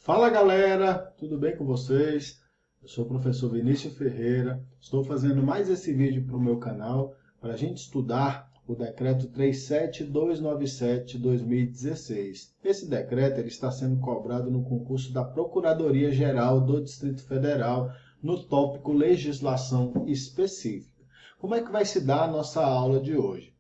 Fala galera, tudo bem com vocês? Eu sou o professor Vinícius Ferreira, estou fazendo mais esse vídeo para o meu canal para a gente estudar o decreto 37297/2016. Esse decreto ele está sendo cobrado no concurso da Procuradoria-Geral do Distrito Federal no tópico Legislação Específica. Como é que vai se dar a nossa aula de hoje?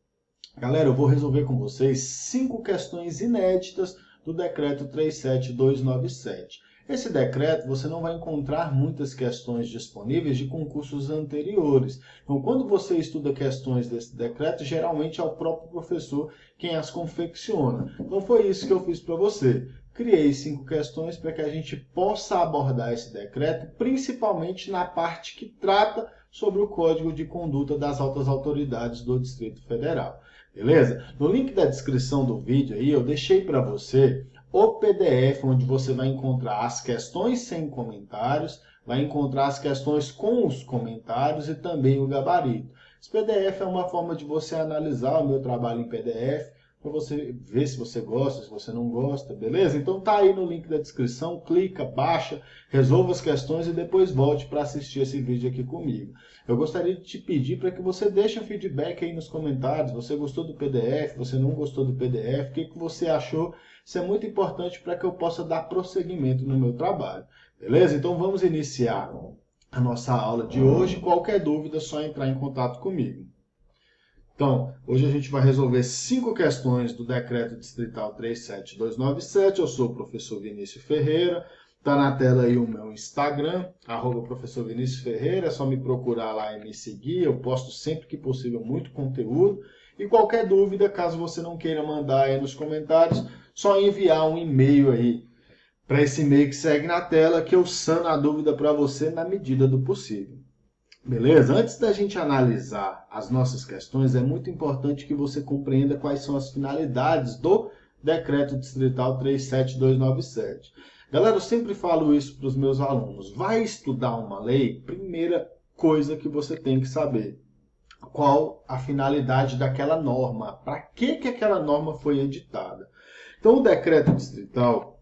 Galera, eu vou resolver com vocês 5 questões inéditas do decreto 37297. Esse decreto você não vai encontrar muitas questões disponíveis de concursos anteriores. Então, quando você estuda questões desse decreto, geralmente é o próprio professor quem as confecciona. Então, foi isso que eu fiz para você. Criei 5 questões para que a gente possa abordar esse decreto, principalmente na parte que trata sobre o Código de Conduta das Altas Autoridades do Distrito Federal. Beleza? No link da descrição do vídeo aí, eu deixei para você o PDF onde você vai encontrar as questões sem comentários, vai encontrar as questões com os comentários e também o gabarito. Esse PDF é uma forma de você analisar o meu trabalho em PDF, para você ver se você gosta, se você não gosta, beleza? Então tá aí no link da descrição, clica, baixa, resolva as questões e depois volte para assistir esse vídeo aqui comigo. Eu gostaria de te pedir para que você deixe um feedback aí nos comentários, você gostou do PDF, você não gostou do PDF, o que você achou? Isso é muito importante para que eu possa dar prosseguimento no meu trabalho, beleza? Então vamos iniciar a nossa aula de hoje. Qualquer dúvida é só entrar em contato comigo. Então, hoje a gente vai resolver 5 questões do Decreto Distrital 37297. Eu sou o professor Vinícius Ferreira. Está na tela aí o meu Instagram, @professor Vinícius Ferreira. É só me procurar lá e me seguir. Eu posto sempre que possível muito conteúdo. E qualquer dúvida, caso você não queira mandar aí nos comentários, só enviar um e-mail aí para esse e-mail que segue na tela, que eu sano a dúvida para você na medida do possível. Beleza? Antes da gente analisar as nossas questões, é muito importante que você compreenda quais são as finalidades do Decreto Distrital 37297. Galera, eu sempre falo isso para os meus alunos. Vai estudar uma lei, primeira coisa que você tem que saber. Qual a finalidade daquela norma? Para que aquela norma foi editada? Então, o Decreto Distrital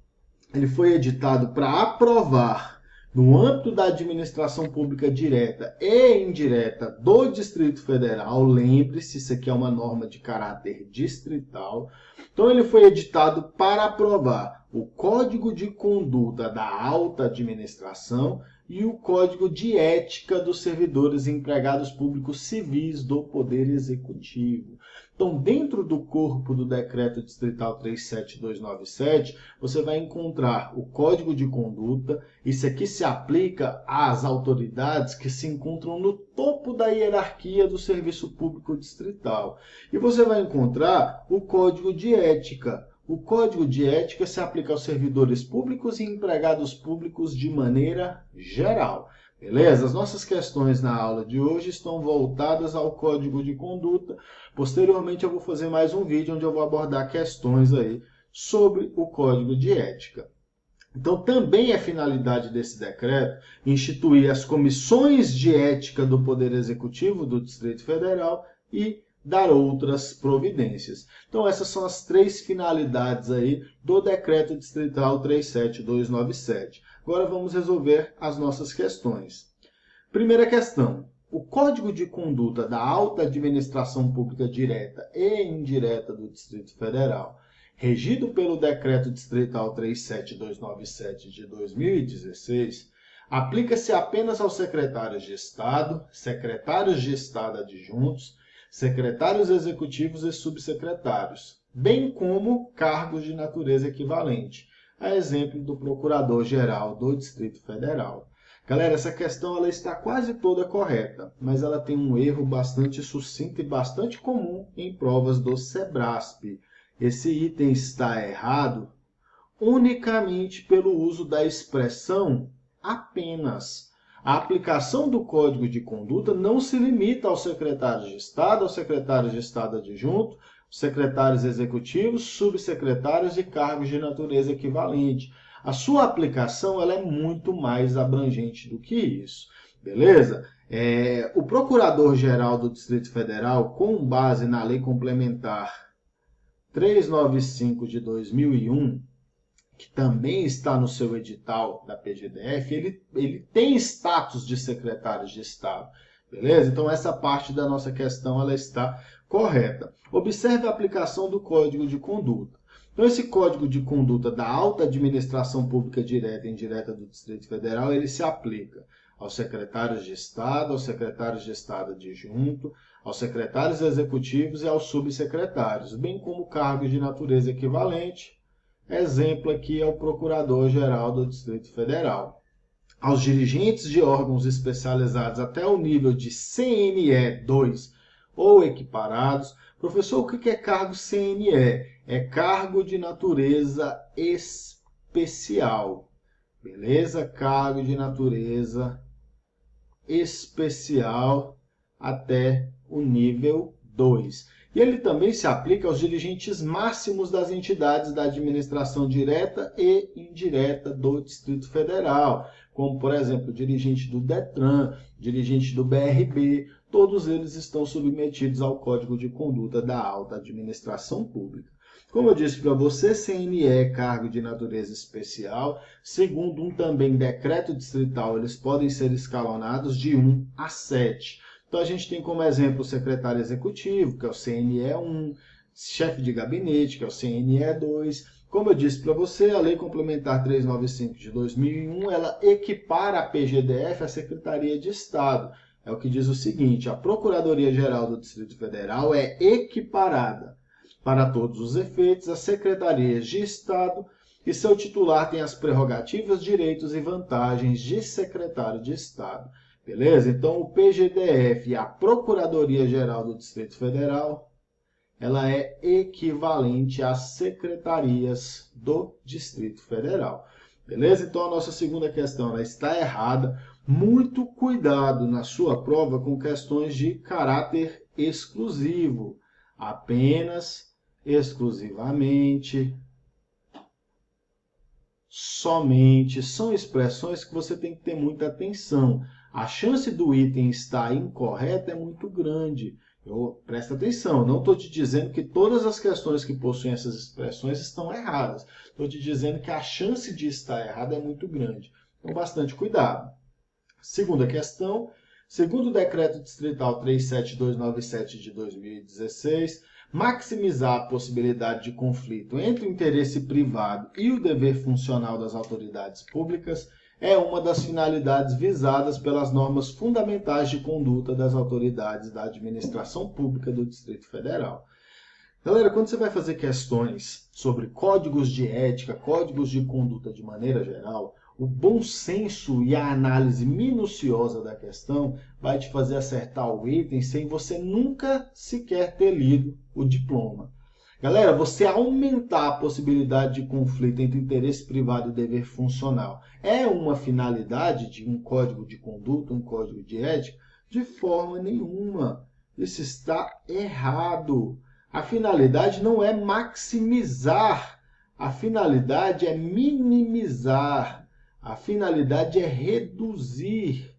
ele foi editado para aprovar no âmbito da administração pública direta e indireta do Distrito Federal. Lembre-se, isso aqui é uma norma de caráter distrital. Então, ele foi editado para aprovar o Código de Conduta da Alta Administração e o Código de Ética dos Servidores e Empregados Públicos Civis do Poder Executivo. Então, dentro do corpo do Decreto Distrital 37297, você vai encontrar o Código de Conduta. Isso aqui se aplica às autoridades que se encontram no topo da hierarquia do serviço público distrital. E você vai encontrar o Código de Ética. O Código de Ética se aplica aos servidores públicos e empregados públicos de maneira geral. Beleza? As nossas questões na aula de hoje estão voltadas ao Código de Conduta. Posteriormente eu vou fazer mais um vídeo onde eu vou abordar questões aí sobre o Código de Ética. Então, também é finalidade desse decreto instituir as comissões de ética do Poder Executivo do Distrito Federal e dar outras providências. Então, essas são as 3 finalidades aí do Decreto Distrital 37297. Agora vamos resolver as nossas questões. Primeira questão. O Código de Conduta da Alta Administração Pública Direta e Indireta do Distrito Federal, regido pelo Decreto Distrital 37297 de 2016, aplica-se apenas aos secretários de Estado, secretários de Estado adjuntos, secretários executivos e subsecretários, bem como cargos de natureza equivalente, a exemplo do Procurador-Geral do Distrito Federal. Galera, essa questão ela está quase toda correta, mas ela tem um erro bastante sucinto e bastante comum em provas do SEBRASP. Esse item está errado unicamente pelo uso da expressão apenas. A aplicação do Código de Conduta não se limita aos secretários de Estado, aos secretários de Estado adjunto, secretários executivos, subsecretários e cargos de natureza equivalente. A sua aplicação ela é muito mais abrangente do que isso, beleza? O Procurador-Geral do Distrito Federal, com base na Lei Complementar 395 de 2001, que também está no seu edital da PGDF, ele tem status de secretário de Estado. Beleza? Então, essa parte da nossa questão ela está correta. Observe a aplicação do Código de Conduta. Então, esse Código de Conduta da Alta Administração Pública Direta e Indireta do Distrito Federal, ele se aplica aos secretários de Estado, aos secretários de Estado adjunto, aos secretários executivos e aos subsecretários, bem como cargos de natureza equivalente. Exemplo aqui é o Procurador-Geral do Distrito Federal. Aos dirigentes de órgãos especializados até o nível de CNE 2 ou equiparados. Professor, o que é cargo CNE? É cargo de natureza especial. Beleza? Cargo de natureza especial até o nível 2. E ele também se aplica aos dirigentes máximos das entidades da administração direta e indireta do Distrito Federal, como, por exemplo, o dirigente do DETRAN, dirigente do BRB, todos eles estão submetidos ao Código de Conduta da Alta Administração Pública. Como eu disse para você, CNE é cargo de natureza especial. Segundo um também decreto distrital, eles podem ser escalonados de 1 a 7. Então, a gente tem como exemplo o secretário executivo, que é o CNE 1, chefe de gabinete, que é o CNE 2. Como eu disse para você, a Lei Complementar 395 de 2001, ela equipara a PGDF à Secretaria de Estado. É o que diz o seguinte: a Procuradoria-Geral do Distrito Federal é equiparada para todos os efeitos às secretarias de Estado e seu titular tem as prerrogativas, direitos e vantagens de secretário de Estado. Beleza? Então, o PGDF e a Procuradoria-Geral do Distrito Federal, ela é equivalente às secretarias do Distrito Federal. Beleza? Então, a nossa segunda questão ela está errada. Muito cuidado na sua prova com questões de caráter exclusivo. Apenas, exclusivamente, somente, são expressões que você tem que ter muita atenção. A chance do item estar incorreto é muito grande. Presta atenção, não estou te dizendo que todas as questões que possuem essas expressões estão erradas. Estou te dizendo que a chance de estar errada é muito grande. Então, bastante cuidado. Segunda questão, segundo o Decreto Distrital 37297 de 2016, maximizar a possibilidade de conflito entre o interesse privado e o dever funcional das autoridades públicas é uma das finalidades visadas pelas normas fundamentais de conduta das autoridades da administração pública do Distrito Federal. Galera, quando você vai fazer questões sobre códigos de ética, códigos de conduta de maneira geral, o bom senso e a análise minuciosa da questão vai te fazer acertar o item sem você nunca sequer ter lido o diploma. Galera, você aumentar a possibilidade de conflito entre interesse privado e dever funcional é uma finalidade de um código de conduta, um código de ética? De forma nenhuma. Isso está errado. A finalidade não é maximizar, a finalidade é minimizar, a finalidade é reduzir,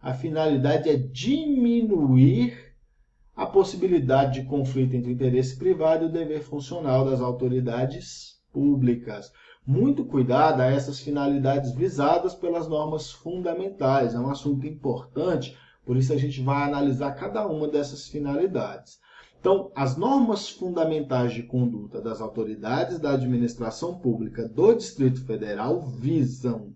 a finalidade é diminuir a possibilidade de conflito entre o interesse privado e o dever funcional das autoridades públicas. Muito cuidado a essas finalidades visadas pelas normas fundamentais. É um assunto importante, por isso a gente vai analisar cada uma dessas finalidades. Então, as normas fundamentais de conduta das autoridades da administração pública do Distrito Federal visam,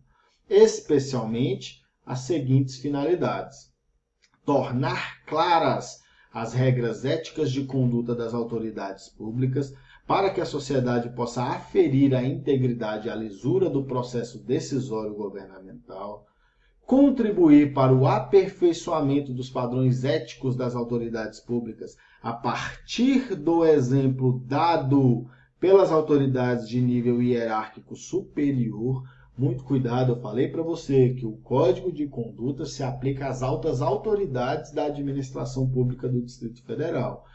especialmente, as seguintes finalidades: tornar claras as regras éticas de conduta das autoridades públicas para que a sociedade possa aferir a integridade e a lisura do processo decisório governamental, contribuir para o aperfeiçoamento dos padrões éticos das autoridades públicas a partir do exemplo dado pelas autoridades de nível hierárquico superior. Muito cuidado, eu falei para você que o Código de Conduta se aplica às altas autoridades da administração pública do Distrito Federal.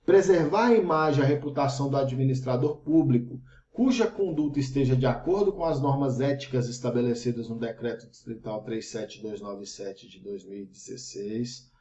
Preservar a imagem e a reputação do administrador público, cuja conduta esteja de acordo com as normas éticas estabelecidas no Decreto Distrital 37297 de 2016.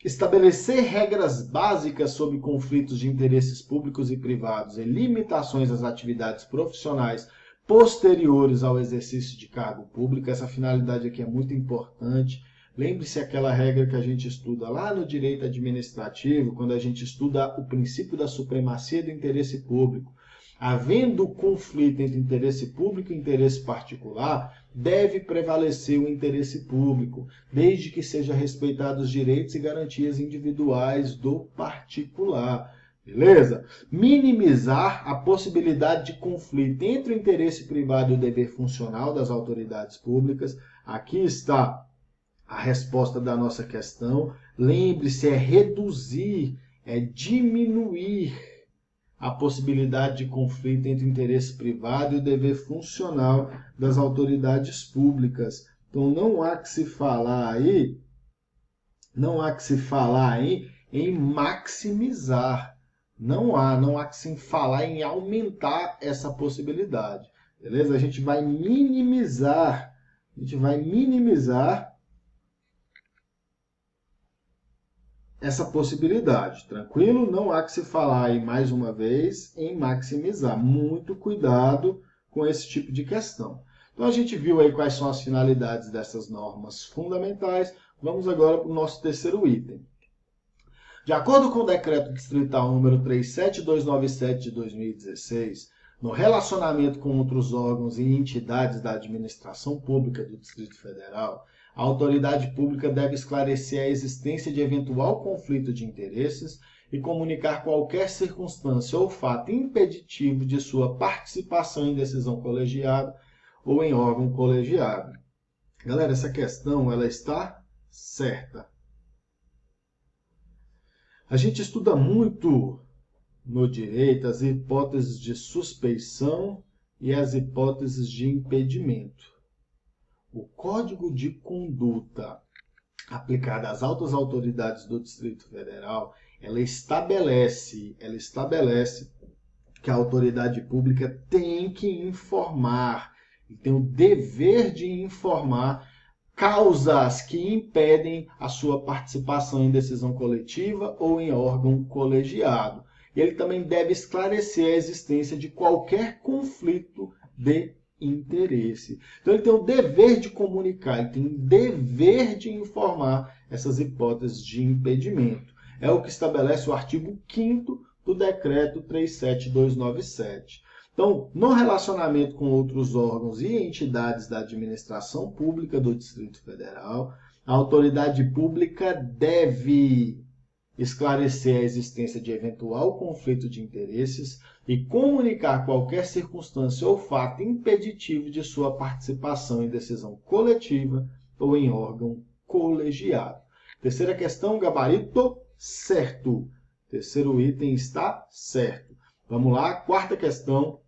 Estabelecer regras básicas sobre conflitos de interesses públicos e privados e limitações às atividades profissionais posteriores ao exercício de cargo público. Essa finalidade aqui é muito importante. Lembre-se aquela regra que a gente estuda lá no direito administrativo, quando a gente estuda o princípio da supremacia do interesse público. Havendo conflito entre interesse público e interesse particular, deve prevalecer o interesse público, desde que sejam respeitados os direitos e garantias individuais do particular. Beleza? Minimizar a possibilidade de conflito entre o interesse privado e o dever funcional das autoridades públicas. Aqui está a resposta da nossa questão. Lembre-se, é reduzir, é diminuir a possibilidade de conflito entre o interesse privado e o dever funcional das autoridades públicas. Então não há que se falar aí, em maximizar. Não há que se falar em aumentar essa possibilidade. Beleza? A gente vai minimizar essa possibilidade, tranquilo? Não há que se falar aí, mais uma vez, em maximizar. Muito cuidado com esse tipo de questão. Então, a gente viu aí quais são as finalidades dessas normas fundamentais. Vamos agora para o nosso terceiro item. De acordo com o Decreto Distrital número 37297 de 2016, no relacionamento com outros órgãos e entidades da administração pública do Distrito Federal, a autoridade pública deve esclarecer a existência de eventual conflito de interesses e comunicar qualquer circunstância ou fato impeditivo de sua participação em decisão colegiada ou em órgão colegiado. Galera, essa questão ela está certa. A gente estuda muito no direito as hipóteses de suspeição e as hipóteses de impedimento. O Código de Conduta aplicado às altas autoridades do Distrito Federal, ela estabelece que a autoridade pública tem que informar, tem o dever de informar causas que impedem a sua participação em decisão coletiva ou em órgão colegiado. Ele também deve esclarecer a existência de qualquer conflito de interesse. Então ele tem o dever de comunicar, ele tem o dever de informar essas hipóteses de impedimento. É o que estabelece o artigo 5º do Decreto 37297. Então, no relacionamento com outros órgãos e entidades da administração pública do Distrito Federal, a autoridade pública deve esclarecer a existência de eventual conflito de interesses e comunicar qualquer circunstância ou fato impeditivo de sua participação em decisão coletiva ou em órgão colegiado. Terceira questão, gabarito certo. Terceiro item está certo. Vamos lá, quarta questão.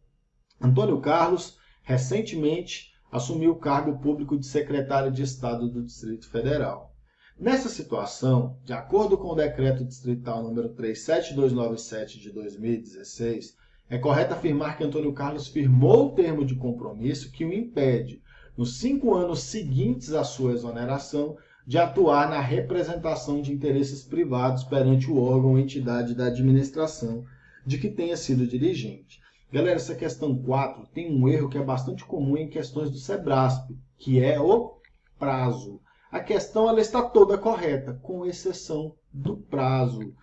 Antônio Carlos, recentemente, assumiu o cargo público de secretário de Estado do Distrito Federal. Nessa situação, de acordo com o Decreto Distrital número 37297 de 2016, é correto afirmar que Antônio Carlos firmou o termo de compromisso que o impede, nos 5 anos seguintes à sua exoneração, de atuar na representação de interesses privados perante o órgão ou entidade da administração de que tenha sido dirigente. Galera, essa questão 4 tem um erro que é bastante comum em questões do SEBRASP, que é o prazo. A questão ela está toda correta, com exceção do prazo.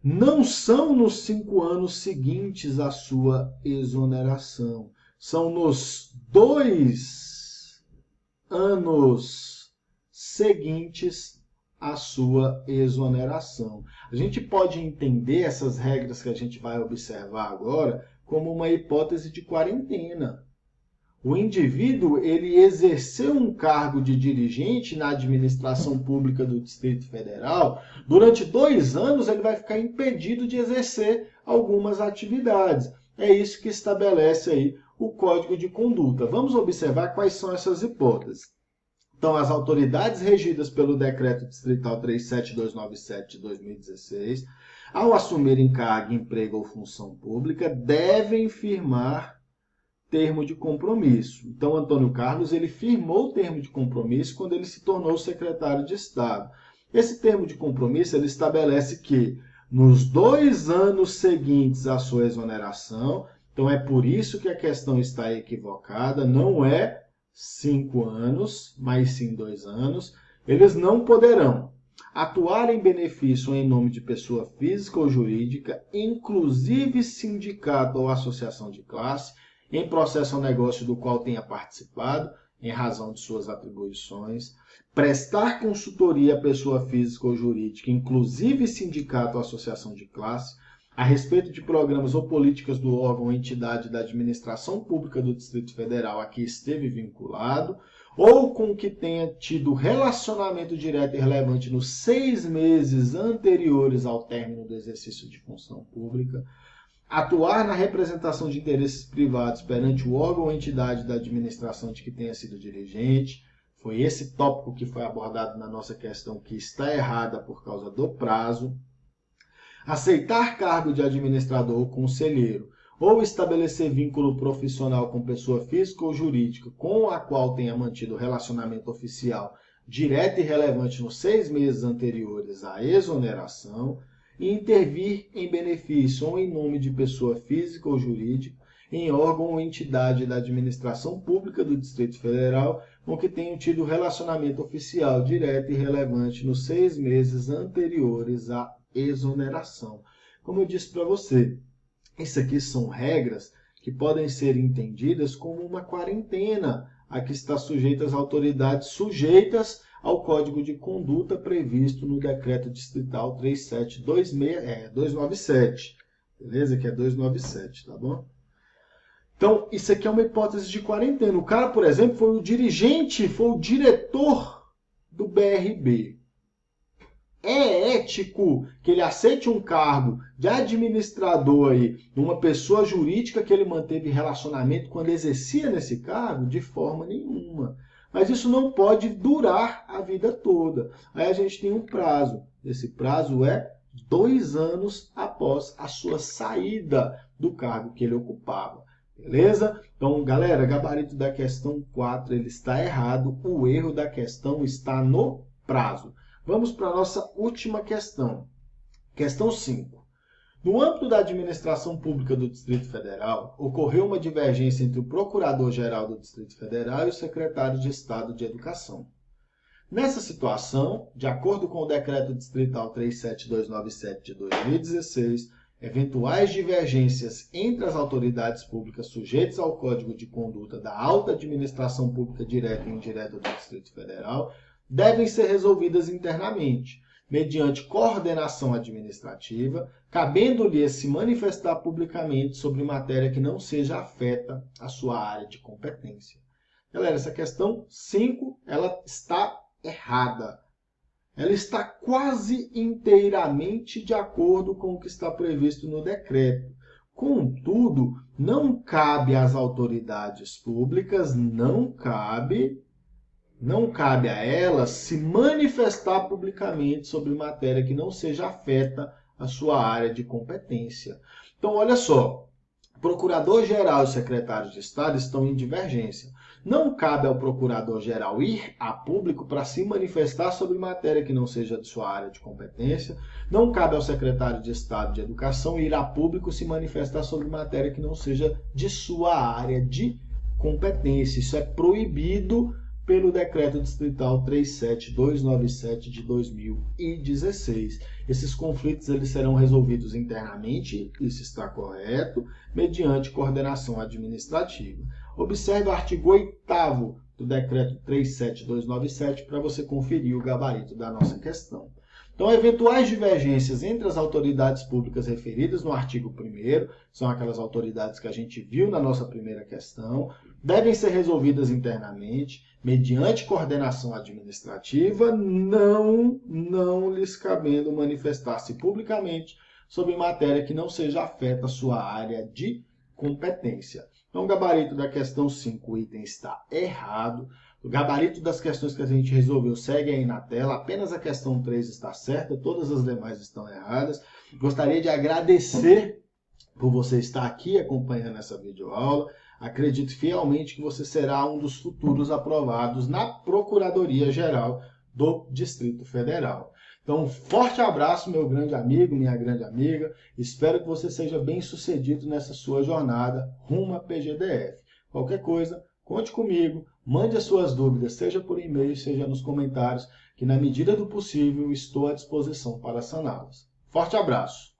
Não são nos 5 anos seguintes à sua exoneração. São nos 2 anos seguintes à sua exoneração. A gente pode entender essas regras que a gente vai observar agora como uma hipótese de quarentena. O indivíduo ele exerceu um cargo de dirigente na administração pública do Distrito Federal. Durante 2 anos ele vai ficar impedido de exercer algumas atividades. É isso que estabelece aí o Código de Conduta. Vamos observar quais são essas hipóteses. Então, as autoridades regidas pelo Decreto Distrital 37297 de 2016, ao assumirem cargo, emprego ou função pública, devem firmar termo de compromisso. Então, Antônio Carlos ele firmou o termo de compromisso quando ele se tornou secretário de Estado. Esse termo de compromisso ele estabelece que, nos 2 anos seguintes à sua exoneração, Então é por isso que a questão está equivocada, não é 5 anos, mas sim 2 anos. Eles não poderão atuar em benefício ou em nome de pessoa física ou jurídica, inclusive sindicato ou associação de classe, em processo ou negócio do qual tenha participado, em razão de suas atribuições, prestar consultoria à pessoa física ou jurídica, inclusive sindicato ou associação de classe, a respeito de programas ou políticas do órgão ou entidade da administração pública do Distrito Federal a que esteve vinculado, ou com que tenha tido relacionamento direto e relevante nos 6 meses anteriores ao término do exercício de função pública, atuar na representação de interesses privados perante o órgão ou entidade da administração de que tenha sido dirigente. Foi esse tópico que foi abordado na nossa questão que está errada por causa do prazo. Aceitar cargo de administrador ou conselheiro, ou estabelecer vínculo profissional com pessoa física ou jurídica com a qual tenha mantido relacionamento oficial direto e relevante nos 6 meses anteriores à exoneração, e intervir em benefício ou em nome de pessoa física ou jurídica em órgão ou entidade da administração pública do Distrito Federal com que tenham tido relacionamento oficial direto e relevante nos 6 meses anteriores à exoneração. Como eu disse para você, isso aqui são regras que podem ser entendidas como uma quarentena a que está sujeita as autoridades sujeitas ao Código de Conduta previsto no Decreto Distrital 297, beleza? Que é 297, tá bom? Então, isso aqui é uma hipótese de quarentena. O cara, por exemplo, foi o dirigente, foi o diretor do BRB. É ético que ele aceite um cargo de administrador aí, numa pessoa jurídica que ele manteve relacionamento quando exercia nesse cargo? De forma nenhuma. Mas isso não pode durar a vida toda. Aí a gente tem um prazo. Esse prazo é 2 anos após a sua saída do cargo que ele ocupava. Beleza? Então, galera, gabarito da questão 4 ele está errado. O erro da questão está no prazo. Vamos para a nossa última questão. Questão 5. No âmbito da administração pública do Distrito Federal, ocorreu uma divergência entre o Procurador-Geral do Distrito Federal e o Secretário de Estado de Educação. Nessa situação, de acordo com o Decreto Distrital 37297 de 2016, eventuais divergências entre as autoridades públicas sujeitas ao Código de Conduta da Alta Administração Pública Direta e Indireta do Distrito Federal devem ser resolvidas internamente, mediante coordenação administrativa, cabendo-lhe se manifestar publicamente sobre matéria que não seja afeta à sua área de competência. Galera, essa questão 5, ela está errada. Ela está quase inteiramente de acordo com o que está previsto no decreto. Contudo, não cabe às autoridades públicas, não cabe a elas se manifestar publicamente sobre matéria que não seja afeta à sua área de competência. Então, olha só, o Procurador-Geral e o Secretário de Estado estão em divergência. Não cabe ao Procurador-Geral ir a público para se manifestar sobre matéria que não seja de sua área de competência. Não cabe ao Secretário de Estado de Educação ir a público se manifestar sobre matéria que não seja de sua área de competência. Isso é proibido pelo Decreto Distrital 37297 de 2016. Esses conflitos eles serão resolvidos internamente, isso está correto, mediante coordenação administrativa. Observe o artigo 8º do Decreto 37297 para você conferir o gabarito da nossa questão. Então, eventuais divergências entre as autoridades públicas referidas no artigo 1º, são aquelas autoridades que a gente viu na nossa primeira questão, devem ser resolvidas internamente, mediante coordenação administrativa, não lhes cabendo manifestar-se publicamente sobre matéria que não seja afeta à sua área de competência. Então, o gabarito da questão 5, o item está errado. O gabarito das questões que a gente resolveu segue aí na tela. Apenas a questão 3 está certa, todas as demais estão erradas. Gostaria de agradecer por você estar aqui acompanhando essa videoaula. Acredito fielmente que você será um dos futuros aprovados na Procuradoria-Geral do Distrito Federal. Então, um forte abraço, meu grande amigo, minha grande amiga. Espero que você seja bem sucedido nessa sua jornada rumo à PGDF. Qualquer coisa, conte comigo, mande as suas dúvidas, seja por e-mail, seja nos comentários, que na medida do possível estou à disposição para saná-las. Forte abraço!